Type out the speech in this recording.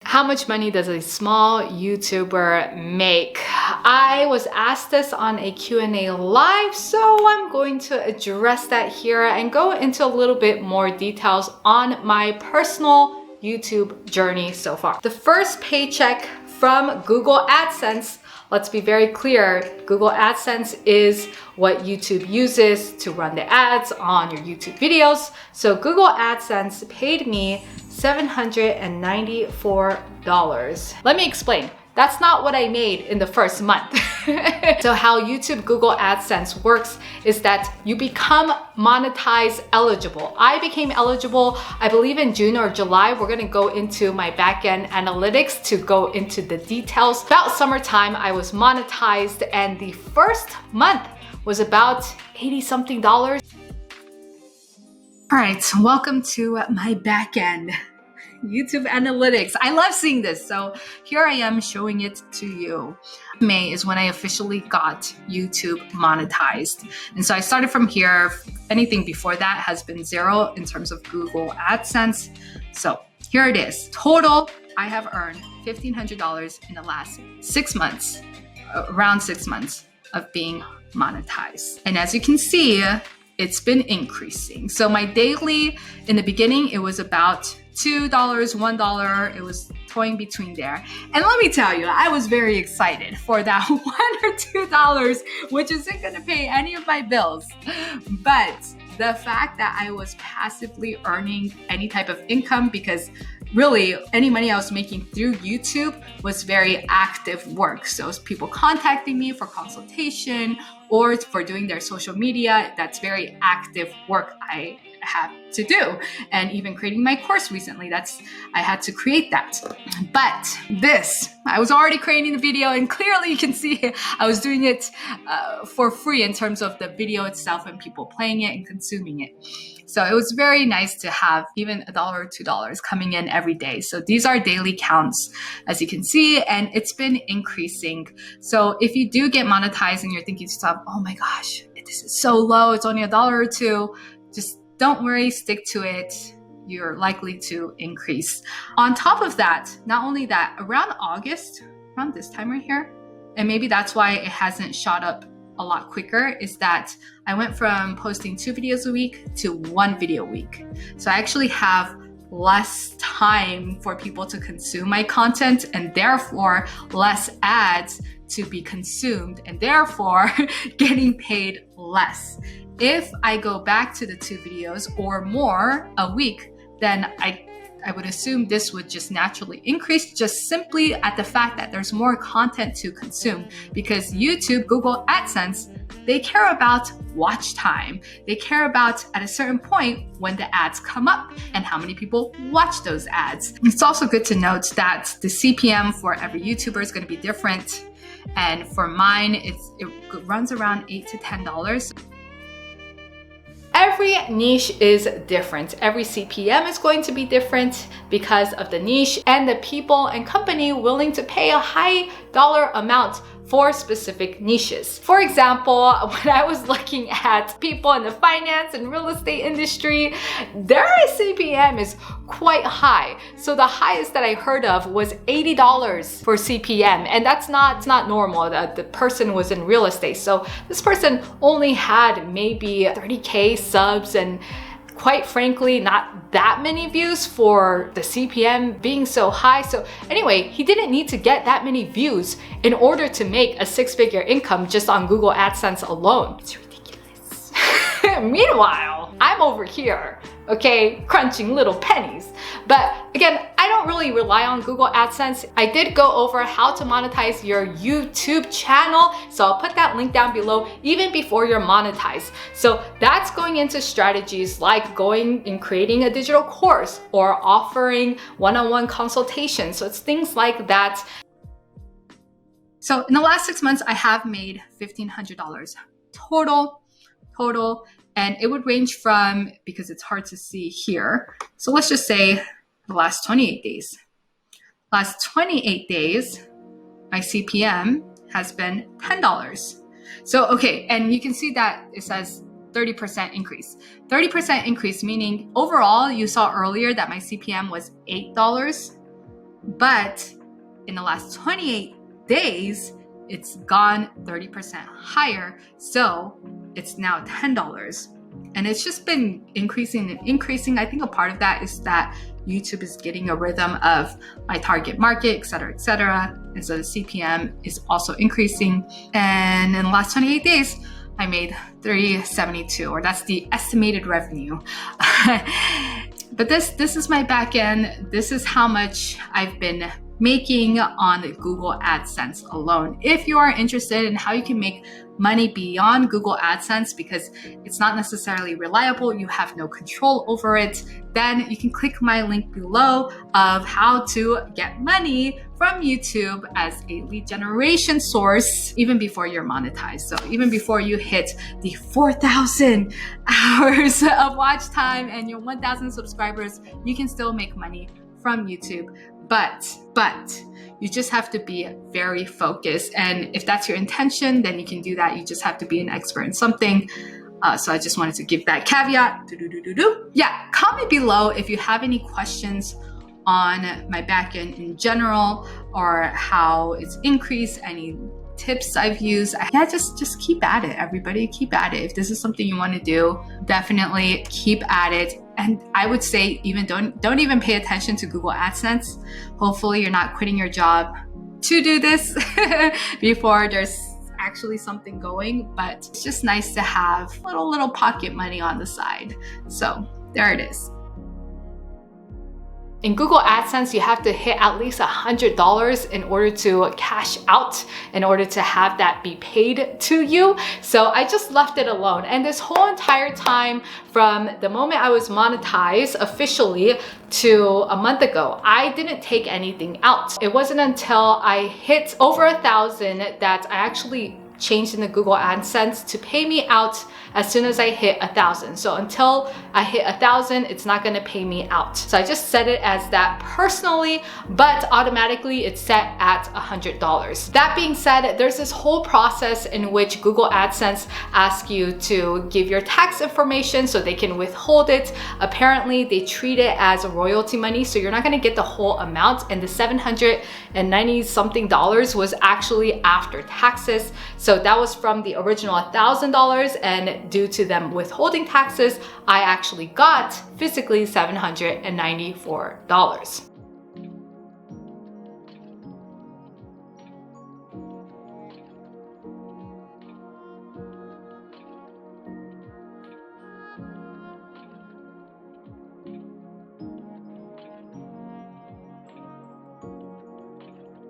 How much money does a small YouTuber make? I was asked this on a Q&A live, so I'm going to address that here and go into a little bit more details on my personal YouTube journey so far. The first paycheck from Google Adsense, let's be very clear, Google Adsense is what YouTube uses to run the ads on your YouTube videos. So Google Adsense paid me $794. Let me explain. That's not what I made in the first month. So how YouTube Google AdSense works is that you become monetize eligible. I became eligible, I believe in June or July. We're gonna go into my backend analytics to go into the details. About summertime, I was monetized and the first month was about 80 something dollars. All right, so welcome to my backend. YouTube analytics. I love seeing this. So here I am showing it to you. May is when I officially got YouTube monetized. And so I started from here. Anything before that has been zero in terms of Google AdSense. So here it is. Total, I have earned $1,500 in the last 6 months, around 6 months of being monetized. And as you can see, it's been increasing. So my daily, in the beginning, it was about $2, $1. It was toying between there. And let me tell you, I was very excited for that $1 or $2, which isn't gonna pay any of my bills. But the fact that I was passively earning any type of income, because really any money I was making through YouTube was very active work. So people contacting me for consultation or for doing their social media, that's very active work I have to do. And even creating my course recently, I had to create that. But this, I was already creating the video and clearly you can see I was doing it for free in terms of the video itself and people playing it and consuming it. So it was very nice to have even $1 or $2 coming in every day. So these are daily counts, as you can see, and it's been increasing. So if you do get monetized and you're thinking to yourself, oh my gosh, this is so low, it's only $1 or $2, just don't worry, stick to it. You're likely to increase. On top of that, not only that, around August, around this time right here, and maybe that's why it hasn't shot up a lot quicker, is that I went from posting 2 videos a week to 1 video a week. So I actually have less time for people to consume my content and therefore less ads to be consumed and therefore getting paid less. If I go back to the 2 videos or more a week, then I would assume this would just naturally increase just simply at the fact that there's more content to consume, because YouTube, Google AdSense, they care about watch time. They care about at a certain point when the ads come up and how many people watch those ads. It's also good to note that the CPM for every YouTuber is going to be different. And for mine, it runs around $8 to $10. Every niche is different. Every CPM is going to be different because of the niche and the people and company willing to pay a high dollar amount for specific niches. For example, when I was looking at people in the finance and real estate industry, their CPM is quite high. So the highest that I heard of was $80 for CPM, and it's not normal. The person was in real estate. So this person only had maybe 30K subs and quite frankly, not that many views for the CPM being so high. So anyway, he didn't need to get that many views in order to make a 6-figure income just on Google AdSense alone. It's ridiculous. Meanwhile, I'm over here, okay, crunching little pennies. But again, I don't really rely on Google AdSense. I did go over how to monetize your YouTube channel, so I'll put that link down below even before you're monetized. So that's going into strategies like going and creating a digital course or offering one-on-one consultations. So it's things like that. So in the last 6 months, I have made $1,500 total, and it would range from, because it's hard to see here, so let's just say the last 28 days. Last 28 days, my CPM has been $10. So, okay, and you can see that it says 30% increase. 30% increase, meaning overall, you saw earlier that my CPM was $8. But in the last 28 days, it's gone 30% higher. So it's now $10. And it's just been increasing and increasing. I think a part of that is that YouTube is getting a rhythm of my target market, et cetera, et cetera. And so the CPM is also increasing. And in the last 28 days, I made $372, or that's the estimated revenue. But this is my back end. This is how much I've been making on Google AdSense alone. If you are interested in how you can make money beyond Google AdSense because it's not necessarily reliable, you have no control over it, then you can click my link below of how to get money from YouTube as a lead generation source even before you're monetized. So even before you hit the 4,000 hours of watch time and your 1,000 subscribers, you can still make money from YouTube. But you just have to be very focused. And if that's your intention, then you can do that. You just have to be an expert in something. So I just wanted to give that caveat. Yeah, comment below if you have any questions on my backend in general or how it's increased, any tips I've used. Yeah, just keep at it, everybody. Keep at it. If this is something you want to do, definitely keep at it. And I would say even don't even pay attention to Google AdSense. Hopefully you're not quitting your job to do this before there's actually something going, but it's just nice to have little pocket money on the side. So there it is. In Google AdSense, you have to hit at least $100 in order to cash out, in order to have that be paid to you. So I just left it alone. And this whole entire time from the moment I was monetized officially to a month ago, I didn't take anything out. It wasn't until I hit over 1,000 that I actually changed in the Google AdSense to pay me out as soon as I hit 1,000. So until I hit 1,000, it's not gonna pay me out. So I just set it as that personally, but automatically it's set at $100. That being said, there's this whole process in which Google AdSense asks you to give your tax information so they can withhold it. Apparently they treat it as royalty money, so you're not gonna get the whole amount, and the $790 something was actually after taxes. So that was from the original $1,000, and due to them withholding taxes, I actually got physically $794.